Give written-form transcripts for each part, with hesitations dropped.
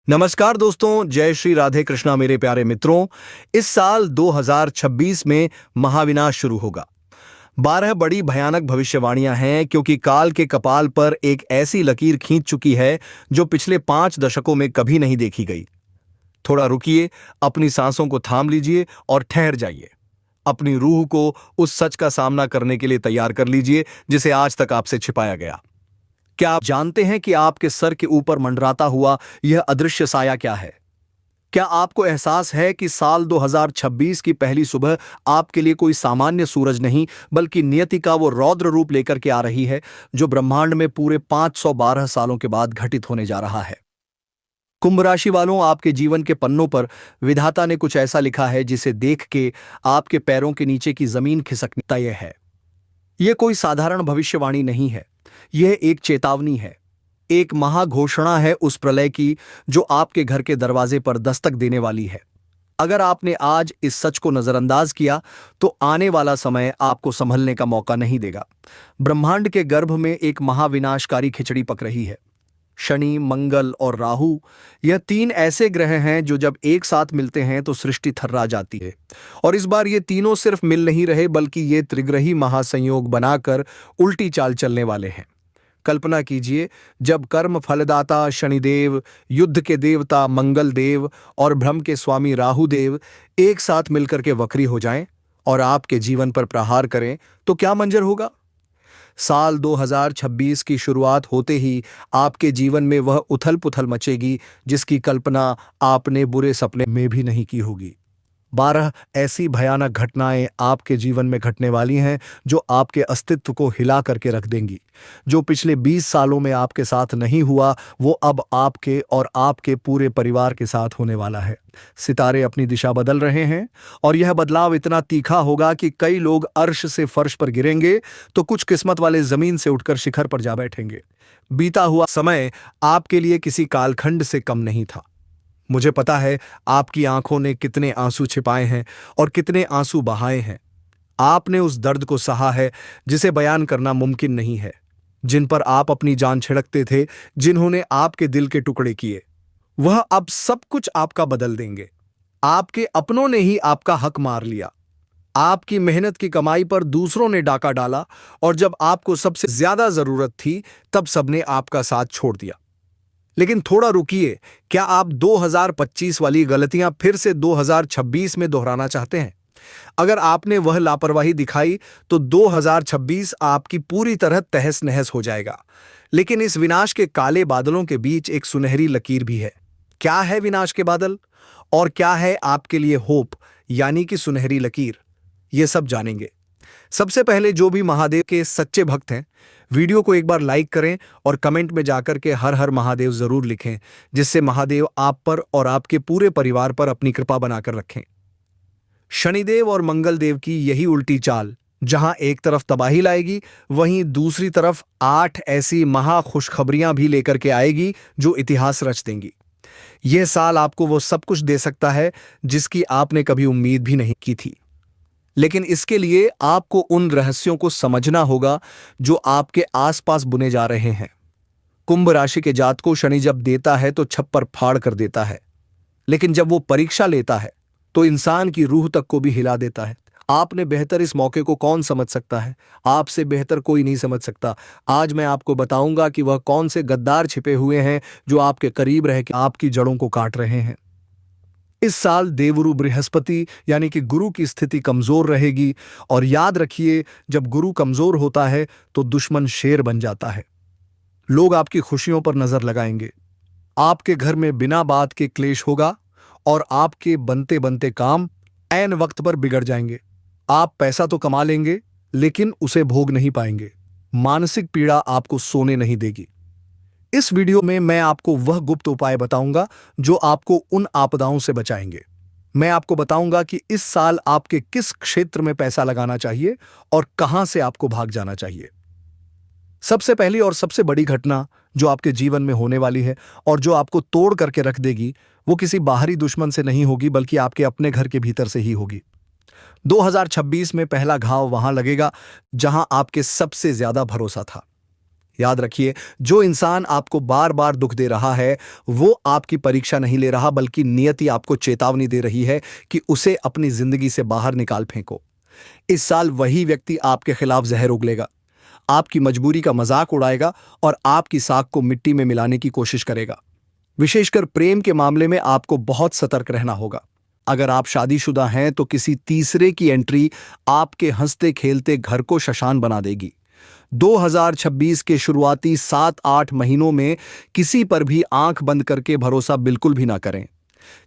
नमस्कार दोस्तों, जय श्री राधे कृष्णा मेरे प्यारे मित्रों। इस साल 2026 में महाविनाश शुरू होगा। 12 बड़ी भयानक भविष्यवाणियां हैं क्योंकि काल के कपाल पर एक ऐसी लकीर खींच चुकी है जो पिछले 5 दशकों में कभी नहीं देखी गई। थोड़ा रुकिए, अपनी सांसों को थाम लीजिए और ठहर जाइए। अपनी रूह को उस सच का सामना करने के लिए तैयार कर लीजिए जिसे आज तक आपसे छिपाया गया। क्या आप जानते हैं कि आपके सर के ऊपर मंडराता हुआ यह अदृश्य साया क्या है? क्या आपको एहसास है कि साल 2026 की पहली सुबह आपके लिए कोई सामान्य सूरज नहीं बल्कि नियति का वो रौद्र रूप लेकर के आ रही है जो ब्रह्मांड में पूरे 512 सालों के बाद घटित होने जा रहा है। कुंभ राशि वालों, आपके जीवन के पन्नों पर विधाता ने कुछ ऐसा लिखा है जिसे देख के आपके पैरों के नीचे की जमीन खिसकनी तय है। यह कोई साधारण भविष्यवाणी नहीं है, यह एक चेतावनी है, एक महाघोषणा है उस प्रलय की जो आपके घर के दरवाजे पर दस्तक देने वाली है। अगर आपने आज इस सच को नजरअंदाज किया तो आने वाला समय आपको संभलने का मौका नहीं देगा। ब्रह्मांड के गर्भ में एक महाविनाशकारी खिचड़ी पक रही है। शनि, मंगल और राहु, यह 3 ऐसे ग्रह हैं जो जब एक साथ मिलते हैं तो सृष्टि थर्रा जाती है। और इस बार ये तीनों सिर्फ मिल नहीं रहे बल्कि ये त्रिग्रही महासंयोग बनाकर उल्टी चाल चलने वाले हैं। कल्पना कीजिए, जब कर्म फलदाता शनिदेव, युद्ध के देवता मंगल देव और भ्रम के स्वामी राहु देव एक साथ मिलकर के वक्री हो जाएं और आपके जीवन पर प्रहार करें तो क्या मंजर होगा? साल 2026 की शुरुआत होते ही आपके जीवन में वह उथल पुथल मचेगी जिसकी कल्पना आपने बुरे सपने में भी नहीं की होगी। 12 ऐसी भयानक घटनाएं आपके जीवन में घटने वाली हैं जो आपके अस्तित्व को हिला करके रख देंगी। जो पिछले 20 सालों में आपके साथ नहीं हुआ वो अब आपके और आपके पूरे परिवार के साथ होने वाला है। सितारे अपनी दिशा बदल रहे हैं और यह बदलाव इतना तीखा होगा कि कई लोग अर्श से फर्श पर गिरेंगे तो कुछ किस्मत वाले जमीन से उठकर शिखर पर जा बैठेंगे। बीता हुआ समय आपके लिए किसी कालखंड से कम नहीं था। मुझे पता है आपकी आंखों ने कितने आंसू छिपाए हैं और कितने आंसू बहाए हैं। आपने उस दर्द को सहा है जिसे बयान करना मुमकिन नहीं है। जिन पर आप अपनी जान छिड़कते थे, जिन्होंने आपके दिल के टुकड़े किए, वह अब सब कुछ आपका बदल देंगे। आपके अपनों ने ही आपका हक मार लिया। आपकी मेहनत की कमाई पर दूसरों ने डाका डाला और जब आपको सबसे ज्यादा जरूरत थी तब सबने आपका साथ छोड़ दिया। लेकिन थोड़ा रुकिए, क्या आप 2025 वाली गलतियां फिर से 2026 में दोहराना चाहते हैं? अगर आपने वह लापरवाही दिखाई तो 2026 आपकी पूरी तरह तहस नहस हो जाएगा। लेकिन इस विनाश के काले बादलों के बीच एक सुनहरी लकीर भी है। क्या है विनाश के बादल और क्या है आपके लिए होप यानी कि सुनहरी लकीर, ये सब जानेंगे। सबसे पहले जो भी महादेव के सच्चे भक्त हैं, वीडियो को एक बार लाइक करें और कमेंट में जाकर के हर हर महादेव जरूर लिखें, जिससे महादेव आप पर और आपके पूरे परिवार पर अपनी कृपा बनाकर रखें। शनिदेव और मंगल देव की यही उल्टी चाल जहां एक तरफ तबाही लाएगी, वहीं दूसरी तरफ 8 ऐसी महा खुशखबरियां भी लेकर के आएगी जो इतिहास रच देंगी। यह साल आपको वो सब कुछ दे सकता है जिसकी आपने कभी उम्मीद भी नहीं की थी। लेकिन इसके लिए आपको उन रहस्यों को समझना होगा जो आपके आसपास बुने जा रहे हैं। कुंभ राशि के जातक को शनि जब देता है तो छप्पर फाड़ कर देता है, लेकिन जब वो परीक्षा लेता है तो इंसान की रूह तक को भी हिला देता है। आपने बेहतर इस मौके को कौन समझ सकता है? आपसे बेहतर कोई नहीं समझ सकता। आज मैं आपको बताऊंगा कि वह कौन से गद्दार छिपे हुए हैं जो आपके करीब रह के आपकी जड़ों को काट रहे हैं। इस साल देवगुरु बृहस्पति यानी कि गुरु की स्थिति कमजोर रहेगी और याद रखिए, जब गुरु कमजोर होता है तो दुश्मन शेर बन जाता है। लोग आपकी खुशियों पर नजर लगाएंगे, आपके घर में बिना बात के क्लेश होगा और आपके बनते बनते काम ऐन वक्त पर बिगड़ जाएंगे। आप पैसा तो कमा लेंगे लेकिन उसे भोग नहीं पाएंगे। मानसिक पीड़ा आपको सोने नहीं देगी। इस वीडियो में मैं आपको वह गुप्त उपाय बताऊंगा जो आपको उन आपदाओं से बचाएंगे। मैं आपको बताऊंगा कि इस साल आपके किस क्षेत्र में पैसा लगाना चाहिए और कहां से आपको भाग जाना चाहिए। सबसे पहली और सबसे बड़ी घटना जो आपके जीवन में होने वाली है और जो आपको तोड़ करके रख देगी, वो किसी बाहरी दुश्मन से नहीं होगी बल्कि आपके अपने घर के भीतर से ही होगी। 2026 में पहला घाव वहां लगेगा जहां आपके सबसे ज्यादा भरोसा था। याद रखिए, जो इंसान आपको बार बार दुख दे रहा है वो आपकी परीक्षा नहीं ले रहा, बल्कि नियति आपको चेतावनी दे रही है कि उसे अपनी जिंदगी से बाहर निकाल फेंको। इस साल वही व्यक्ति आपके खिलाफ जहर उगलेगा, आपकी मजबूरी का मजाक उड़ाएगा और आपकी साख को मिट्टी में मिलाने की कोशिश करेगा। विशेषकर प्रेम के मामले में आपको बहुत सतर्क रहना होगा। अगर आप शादीशुदा हैं तो किसी तीसरे की एंट्री आपके हंसते खेलते घर को शमशान बना देगी। 2026 के शुरुआती 7-8 महीनों में किसी पर भी आंख बंद करके भरोसा बिल्कुल भी ना करें,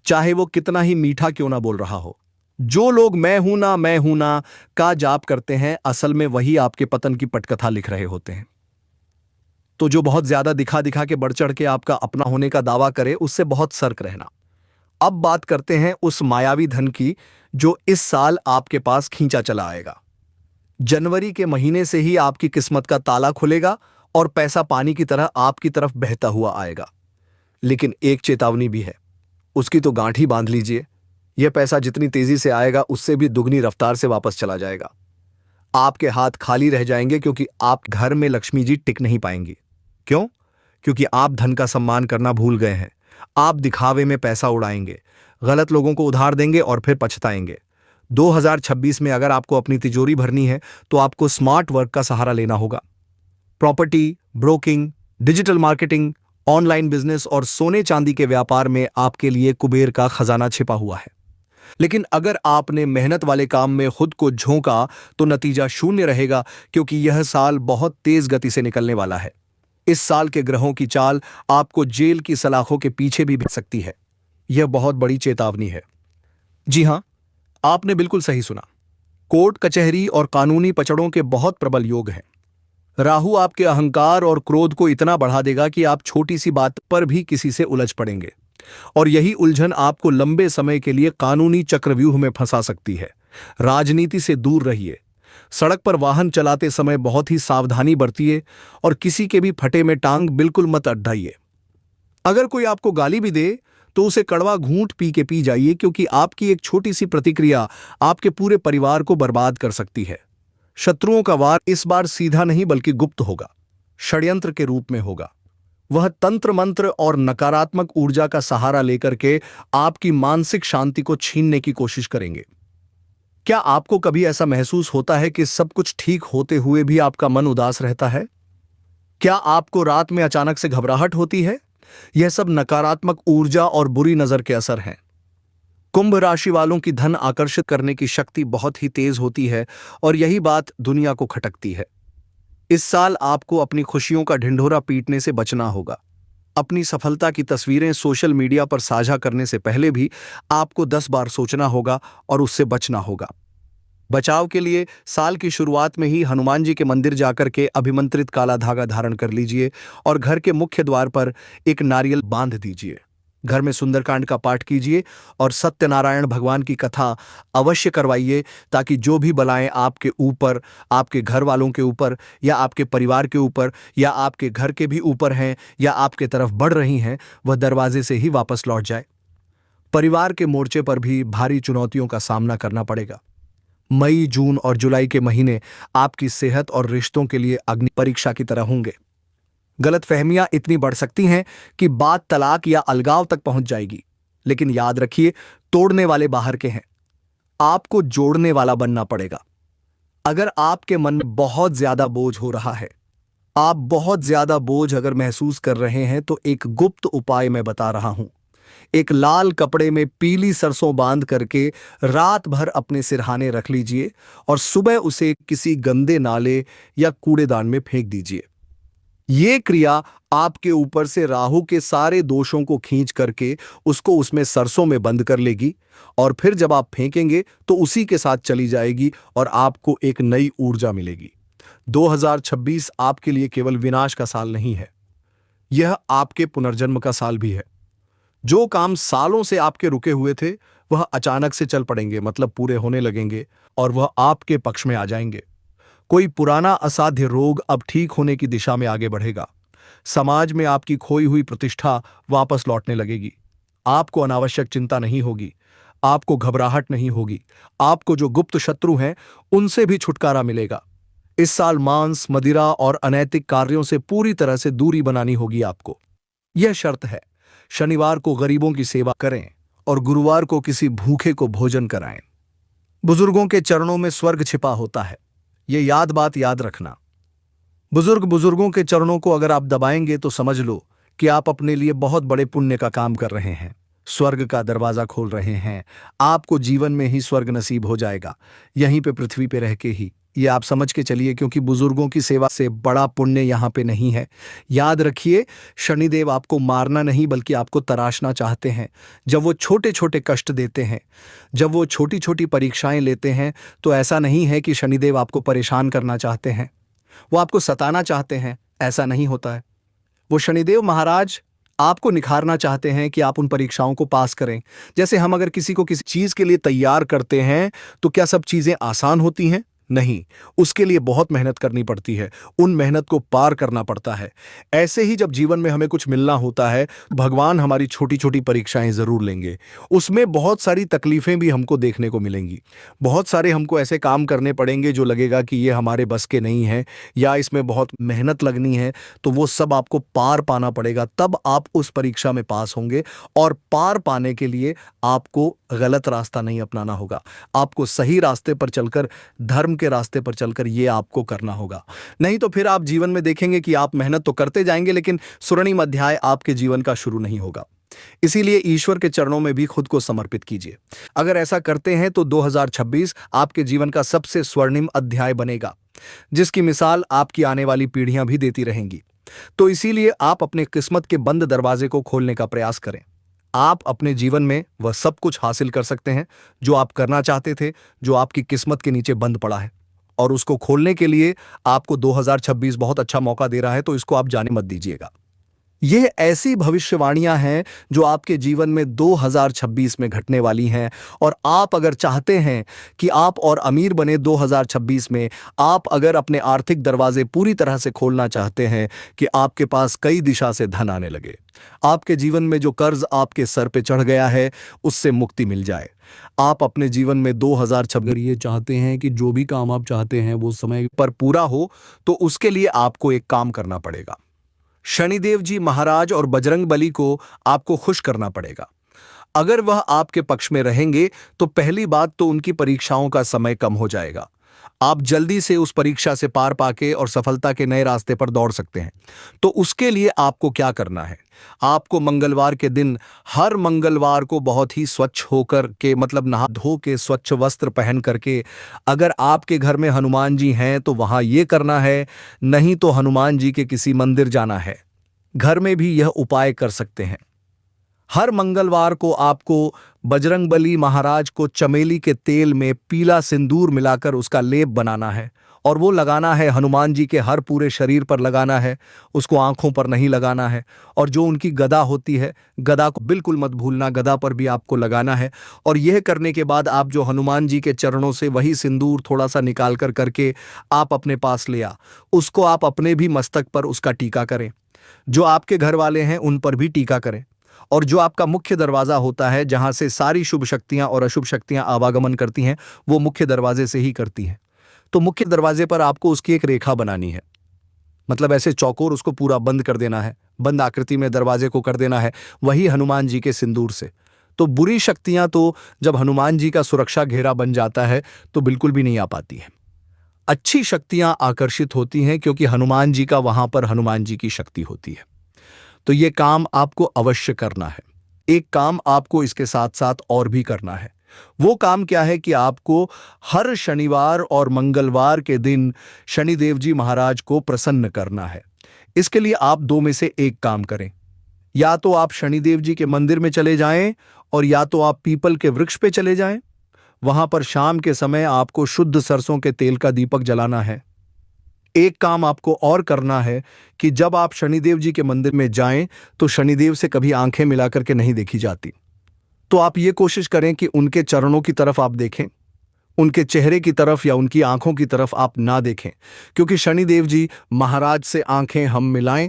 चाहे वो कितना ही मीठा क्यों ना बोल रहा हो। जो लोग मैं हूं ना का जाप करते हैं, असल में वही आपके पतन की पटकथा लिख रहे होते हैं। तो जो बहुत ज्यादा दिखा दिखा के बढ़ चढ़ के आपका अपना होने का दावा करे, उससे बहुत सतर्क रहना। अब बात करते हैं उस मायावी धन की जो इस साल आपके पास खींचा चला आएगा। जनवरी के महीने से ही आपकी किस्मत का ताला खुलेगा और पैसा पानी की तरह आपकी तरफ बहता हुआ आएगा। लेकिन एक चेतावनी भी है, उसकी तो गांठ ही बांध लीजिए। यह पैसा जितनी तेजी से आएगा उससे भी दुगनी रफ्तार से वापस चला जाएगा। आपके हाथ खाली रह जाएंगे क्योंकि आप घर में लक्ष्मी जी टिक नहीं पाएंगी। क्यों? क्योंकि आप धन का सम्मान करना भूल गए हैं। आप दिखावे में पैसा उड़ाएंगे, गलत लोगों को उधार देंगे और फिर पछताएंगे। 2026 में अगर आपको अपनी तिजोरी भरनी है तो आपको स्मार्ट वर्क का सहारा लेना होगा। Property, broking, digital marketing, online business और सोने चांदी के व्यापार में आपके लिए कुबेर का खजाना छिपा हुआ है। लेकिन अगर आपने मेहनत वाले काम में खुद को झोंका तो नतीजा शून्य रहेगा, क्योंकि यह साल बहुत तेज गति से निकलने वाला है। इस साल के ग्रहों की चाल आपको जेल की सलाखों के पीछे भी भेज सकती है। यह बहुत बड़ी चेतावनी है। जी हां, आपने बिल्कुल सही सुना। कोर्ट कचहरी और कानूनी पचड़ों के बहुत प्रबल योग हैं। राहु आपके अहंकार और क्रोध को इतना बढ़ा देगा कि आप छोटी सी बात पर भी किसी से उलझ पड़ेंगे, और यही उलझन आपको लंबे समय के लिए कानूनी चक्रव्यूह में फंसा सकती है। राजनीति से दूर रहिए। सड़क पर वाहन चलाते समय बहुत ही सावधानी बरतिए और किसी के भी फटे में टांग बिल्कुल मत अड्डाइए। अगर कोई आपको गाली भी दे तो उसे कड़वा घूंट पी के पी जाइए, क्योंकि आपकी एक छोटी सी प्रतिक्रिया आपके पूरे परिवार को बर्बाद कर सकती है। शत्रुओं का वार इस बार सीधा नहीं बल्कि गुप्त होगा, षड्यंत्र के रूप में होगा। वह तंत्र मंत्र और नकारात्मक ऊर्जा का सहारा लेकर के आपकी मानसिक शांति को छीनने की कोशिश करेंगे। क्या आपको कभी ऐसा महसूस होता है कि सब कुछ ठीक होते हुए भी आपका मन उदास रहता है? क्या आपको रात में अचानक से घबराहट होती है? यह सब नकारात्मक ऊर्जा और बुरी नजर के असर हैं। कुंभ राशि वालों की धन आकर्षित करने की शक्ति बहुत ही तेज होती है और यही बात दुनिया को खटकती है। इस साल आपको अपनी खुशियों का ढिंढोरा पीटने से बचना होगा। अपनी सफलता की तस्वीरें सोशल मीडिया पर साझा करने से पहले भी आपको 10 बार सोचना होगा और उससे बचना होगा। बचाव के लिए साल की शुरुआत में ही हनुमान जी के मंदिर जाकर के अभिमंत्रित काला धागा धारण कर लीजिए और घर के मुख्य द्वार पर एक नारियल बांध दीजिए। घर में सुंदरकांड का पाठ कीजिए और सत्यनारायण भगवान की कथा अवश्य करवाइए, ताकि जो भी बलाएं आपके ऊपर, आपके घर वालों के ऊपर या आपके परिवार के ऊपर या आपके घर के भी ऊपर हैं या आपके तरफ बढ़ रही हैं, वह दरवाजे से ही वापस लौट जाए। परिवार के मोर्चे पर भी भारी चुनौतियों का सामना करना पड़ेगा। मई, जून और जुलाई के महीने आपकी सेहत और रिश्तों के लिए अग्नि परीक्षा की तरह होंगे। गलतफहमियां इतनी बढ़ सकती हैं कि बात तलाक या अलगाव तक पहुंच जाएगी। लेकिन याद रखिए, तोड़ने वाले बाहर के हैं, आपको जोड़ने वाला बनना पड़ेगा। अगर आपके मन में बहुत ज्यादा बोझ हो रहा है, आप बहुत ज्यादा बोझ अगर महसूस कर रहे हैं, तो एक गुप्त उपाय मैं बता रहा हूं। एक लाल कपड़े में पीली सरसों बांध करके रात भर अपने सिरहाने रख लीजिए और सुबह उसे किसी गंदे नाले या कूड़ेदान में फेंक दीजिए। ये क्रिया आपके ऊपर से राहु के सारे दोषों को खींच करके उसको उसमें सरसों में बंद कर लेगी और फिर जब आप फेंकेंगे तो उसी के साथ चली जाएगी और आपको एक नई ऊर्जा मिलेगी। 2026 आपके लिए केवल विनाश का साल नहीं है, यह आपके पुनर्जन्म का साल भी है। जो काम सालों से आपके रुके हुए थे वह अचानक से चल पड़ेंगे, मतलब पूरे होने लगेंगे और वह आपके पक्ष में आ जाएंगे। कोई पुराना असाध्य रोग अब ठीक होने की दिशा में आगे बढ़ेगा। समाज में आपकी खोई हुई प्रतिष्ठा वापस लौटने लगेगी। आपको अनावश्यक चिंता नहीं होगी, आपको घबराहट नहीं होगी। आपको जो गुप्त शत्रु हैं उनसे भी छुटकारा मिलेगा। इस साल मांस, मदिरा और अनैतिक कार्यों से पूरी तरह से दूरी बनानी होगी आपको। यह शर्त है, शनिवार को गरीबों की सेवा करें और गुरुवार को किसी भूखे को भोजन कराएं। बुजुर्गों के चरणों में स्वर्ग छिपा होता है, ये बात याद रखना। बुजुर्गों के चरणों को अगर आप दबाएंगे तो समझ लो कि आप अपने लिए बहुत बड़े पुण्य का काम कर रहे हैं, स्वर्ग का दरवाजा खोल रहे हैं। आपको जीवन में ही स्वर्ग नसीब हो जाएगा, यहीं पे पृथ्वी पे रह के ही। ये आप समझ के चलिए, क्योंकि बुजुर्गों की सेवा से बड़ा पुण्य यहाँ पे नहीं है। याद रखिए, शनिदेव आपको मारना नहीं बल्कि आपको तराशना चाहते हैं। जब वो छोटे छोटे कष्ट देते हैं, जब वो छोटी छोटी परीक्षाएं लेते हैं, तो ऐसा नहीं है कि शनिदेव आपको परेशान करना चाहते हैं, वो आपको सताना चाहते हैं, ऐसा नहीं होता है। वो शनिदेव महाराज आपको निखारना चाहते हैं कि आप उन परीक्षाओं को पास करें। जैसे हम अगर किसी को किसी चीज के लिए तैयार करते हैं तो क्या सब चीजें आसान होती हैं? नहीं, उसके लिए बहुत मेहनत करनी पड़ती है, उन मेहनत को पार करना पड़ता है। ऐसे ही जब जीवन में हमें कुछ मिलना होता है, भगवान हमारी छोटी छोटी परीक्षाएं जरूर लेंगे। उसमें बहुत सारी तकलीफें भी हमको देखने को मिलेंगी, बहुत सारे हमको ऐसे काम करने पड़ेंगे जो लगेगा कि ये हमारे बस के नहीं है या इसमें बहुत मेहनत लगनी है, तो वो सब आपको पार पाना पड़ेगा, तब आप उस परीक्षा में पास होंगे। और पार पाने के लिए आपको गलत रास्ता नहीं अपनाना होगा, आपको सही रास्ते पर चलकर, धर्म के रास्ते पर चलकर ये आपको करना होगा। नहीं तो फिर आप जीवन में देखेंगे कि आप मेहनत तो करते जाएंगे लेकिन स्वर्णिम अध्याय आपके जीवन का शुरू नहीं होगा। इसीलिए ईश्वर के चरणों में भी खुद को समर्पित कीजिए। अगर ऐसा करते हैं तो 2026 आपके जीवन का सबसे स्वर्णिम अध्याय बनेगा, जिसकी मिसाल आपकी आने वाली पीढ़ियां भी देती रहेंगी। तो इसीलिए आप अपने किस्मत के बंद दरवाजे को खोलने का प्रयास करें। आप अपने जीवन में वह सब कुछ हासिल कर सकते हैं जो आप करना चाहते थे, जो आपकी किस्मत के नीचे बंद पड़ा है। और उसको खोलने के लिए आपको 2026 बहुत अच्छा मौका दे रहा है, तो इसको आप जाने मत दीजिएगा। यह ऐसी भविष्यवाणियां हैं जो आपके जीवन में 2026 में घटने वाली हैं। और आप अगर चाहते हैं कि आप और अमीर बने 2026 में, आप अगर अपने आर्थिक दरवाजे पूरी तरह से खोलना चाहते हैं कि आपके पास कई दिशा से धन आने लगे, आपके जीवन में जो कर्ज आपके सर पे चढ़ गया है उससे मुक्ति मिल जाए, आप अपने जीवन में 2026 ये चाहते हैं कि जो भी काम आप चाहते हैं वो समय पर पूरा हो, तो उसके लिए आपको एक काम करना पड़ेगा। शनिदेव जी महाराज और बजरंग बली को आपको खुश करना पड़ेगा। अगर वह आपके पक्ष में रहेंगे तो पहली बात तो उनकी परीक्षाओं का समय कम हो जाएगा, आप जल्दी से उस परीक्षा से पार पाके और सफलता के नए रास्ते पर दौड़ सकते हैं। तो उसके लिए आपको क्या करना है, आपको मंगलवार के दिन, हर मंगलवार को बहुत ही स्वच्छ होकर के, मतलब नहा धो के स्वच्छ वस्त्र पहन करके, अगर आपके घर में हनुमान जी हैं तो वहां ये करना है, नहीं तो हनुमान जी के किसी मंदिर जाना है। घर में भी यह उपाय कर सकते हैं। हर मंगलवार को आपको बजरंगबली महाराज को चमेली के तेल में पीला सिंदूर मिलाकर उसका लेप बनाना है और वो लगाना है हनुमान जी के हर पूरे शरीर पर लगाना है, उसको आंखों पर नहीं लगाना है। और जो उनकी गदा होती है, गदा को बिल्कुल मत भूलना, गदा पर भी आपको लगाना है। और यह करने के बाद आप जो हनुमान जी के चरणों से वही सिंदूर थोड़ा सा निकाल कर करके आप अपने पास ले आ, उसको आप अपने भी मस्तक पर उसका टीका करें, जो आपके घर वाले हैं उन पर भी टीका करें। और जो आपका मुख्य दरवाजा होता है, जहां से सारी शुभ शक्तियां और अशुभ शक्तियां आवागमन करती हैं, वो मुख्य दरवाजे से ही करती हैं। तो मुख्य दरवाजे पर आपको उसकी एक रेखा बनानी है, मतलब ऐसे चौकोर उसको पूरा बंद कर देना है, बंद आकृति में दरवाजे को कर देना है, वही हनुमान जी के सिंदूर से। तो बुरी शक्तियां तो जब हनुमान जी का सुरक्षा घेरा बन जाता है तो बिल्कुल भी नहीं आ पाती है। अच्छी शक्तियां आकर्षित होती हैं क्योंकि हनुमान जी का वहां पर हनुमान जी की शक्ति होती है। तो ये काम आपको अवश्य करना है। एक काम आपको इसके साथ साथ और भी करना है। वो काम क्या है कि आपको हर शनिवार और मंगलवार के दिन शनिदेव जी महाराज को प्रसन्न करना है। इसके लिए आप दो में से एक काम करें, या तो आप शनिदेव जी के मंदिर में चले जाएं और या तो आप पीपल के वृक्ष पे चले जाएं। वहां पर शाम के समय आपको शुद्ध सरसों के तेल का दीपक जलाना है। एक काम आपको और करना है कि जब आप शनिदेव जी के मंदिर में जाएं तो शनिदेव से कभी आंखें मिलाकर के नहीं देखी जाती। तो आप ये कोशिश करें कि उनके चरणों की तरफ आप देखें, उनके चेहरे की तरफ या उनकी आंखों की तरफ आप ना देखें, क्योंकि शनिदेव जी महाराज से आंखें हम मिलाएं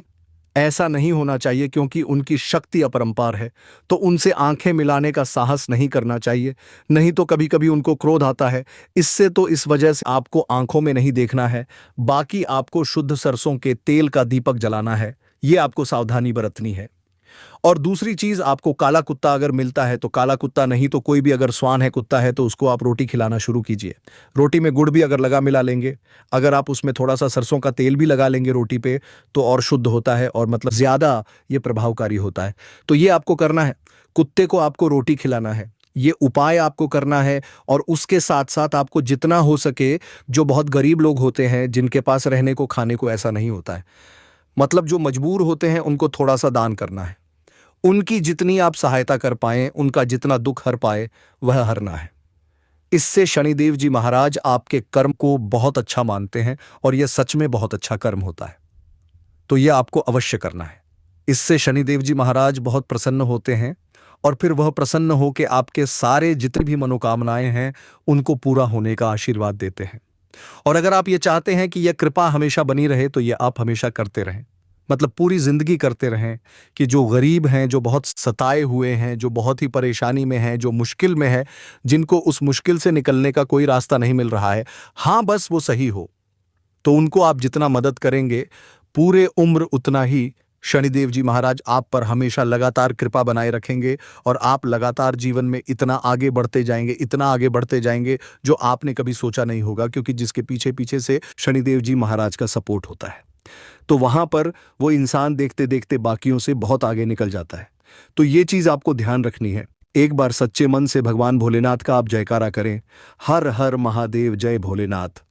ऐसा नहीं होना चाहिए क्योंकि उनकी शक्ति अपरंपार है, तो उनसे आंखें मिलाने का साहस नहीं करना चाहिए। नहीं तो कभी कभी उनको क्रोध आता है। इससे तो इस वजह से आपको आंखों में नहीं देखना है। बाकी आपको शुद्ध सरसों के तेल का दीपक जलाना है। ये आपको सावधानी बरतनी है। और दूसरी चीज, आपको काला कुत्ता अगर मिलता है तो काला कुत्ता नहीं तो कोई भी अगर स्वान है, कुत्ता है, तो उसको आप रोटी खिलाना शुरू कीजिए। रोटी में गुड़ भी अगर लगा मिला लेंगे, अगर आप उसमें थोड़ा सा सरसों का तेल भी लगा लेंगे रोटी पे, तो और शुद्ध होता है और मतलब ज्यादा ये प्रभावकारी होता है। तो ये आपको करना है। कुत्ते को आपको रोटी खिलाना है, ये उपाय आपको करना है। और उसके साथ साथ आपको जितना हो सके, जो बहुत गरीब लोग होते हैं जिनके पास रहने को खाने को ऐसा नहीं होता है, मतलब जो मजबूर होते हैं, उनको थोड़ा सा दान करना है। उनकी जितनी आप सहायता कर पाएं, उनका जितना दुख हर पाए, वह हरना है। इससे शनिदेव जी महाराज आपके कर्म को बहुत अच्छा मानते हैं और यह सच में बहुत अच्छा कर्म होता है। तो यह आपको अवश्य करना है। इससे शनिदेव जी महाराज बहुत प्रसन्न होते हैं और फिर वह प्रसन्न होकर आपके सारे जितनी भी मनोकामनाएं हैं उनको पूरा होने का आशीर्वाद देते हैं। और अगर आप ये चाहते हैं कि यह कृपा हमेशा बनी रहे, तो यह आप हमेशा करते रहें, मतलब पूरी जिंदगी करते रहें कि जो गरीब हैं, जो बहुत सताए हुए हैं, जो बहुत ही परेशानी में हैं, जो मुश्किल में है, जिनको उस मुश्किल से निकलने का कोई रास्ता नहीं मिल रहा है, हाँ बस वो सही हो, तो उनको आप जितना मदद करेंगे, पूरे उम्र उतना ही शनिदेव जी महाराज आप पर हमेशा लगातार कृपा बनाए रखेंगे और आप लगातार जीवन में इतना आगे बढ़ते जाएंगे, इतना आगे बढ़ते जाएंगे जो आपने कभी सोचा नहीं होगा, क्योंकि जिसके पीछे पीछे से शनिदेव जी महाराज का सपोर्ट होता है, तो वहां पर वो इंसान देखते देखते बाकियों से बहुत आगे निकल जाता है। तो ये चीज आपको ध्यान रखनी है। एक बार सच्चे मन से भगवान भोलेनाथ का आप जयकारा करें, हर हर महादेव, जय भोलेनाथ।